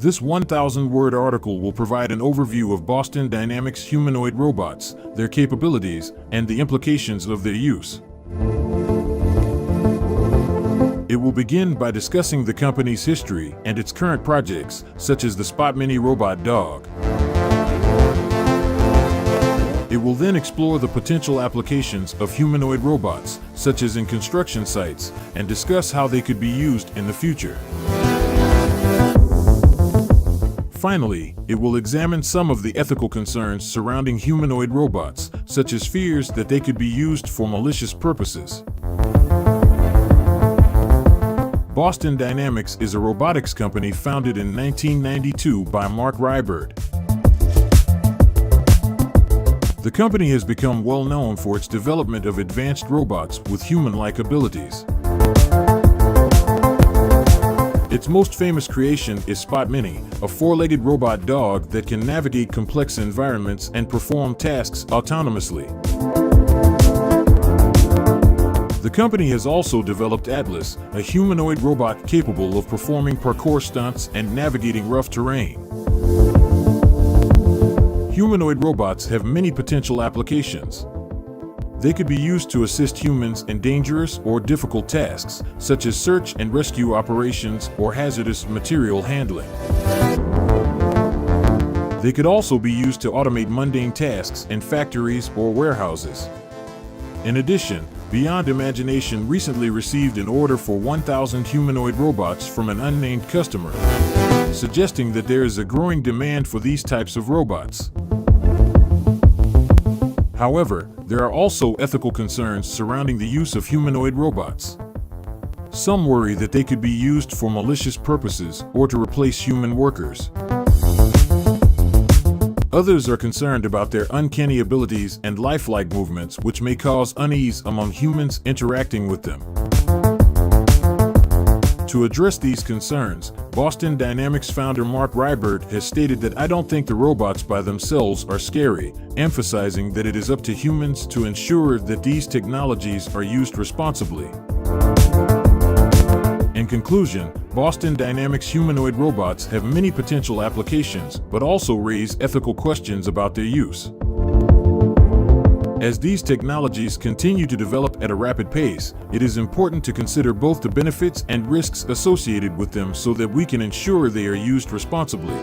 This 1,000-word article will provide an overview of Boston Dynamics humanoid robots, their capabilities, and the implications of their use. It will begin by discussing the company's history and its current projects, such as the Spot Mini robot dog. It will then explore the potential applications of humanoid robots, such as in construction sites, and discuss how they could be used in the future. Finally, it will examine some of the ethical concerns surrounding humanoid robots, such as fears that they could be used for malicious purposes. Boston Dynamics is a robotics company founded in 1992 by Mark Rybert. The company has become well known for its development of advanced robots with human-like abilities. Its most famous creation is Spot Mini, a four-legged robot dog that can navigate complex environments and perform tasks autonomously. The company has also developed Atlas, a humanoid robot capable of performing parkour stunts and navigating rough terrain. Humanoid robots have many potential applications. They could be used to assist humans in dangerous or difficult tasks, such as search and rescue operations or hazardous material handling. They could also be used to automate mundane tasks in factories or warehouses. In addition, Beyond Imagination recently received an order for 1,000 humanoid robots from an unnamed customer, suggesting that there is a growing demand for these types of robots. However, there are also ethical concerns surrounding the use of humanoid robots. Some worry that they could be used for malicious purposes or to replace human workers. Others are concerned about their uncanny abilities and lifelike movements, which may cause unease among humans interacting with them. To address these concerns, Boston Dynamics founder Mark Rybert has stated that "I don't think the robots by themselves are scary," emphasizing that it is up to humans to ensure that these technologies are used responsibly. In conclusion, Boston Dynamics humanoid robots have many potential applications, but also raise ethical questions about their use. As these technologies continue to develop at a rapid pace, it is important to consider both the benefits and risks associated with them so that we can ensure they are used responsibly.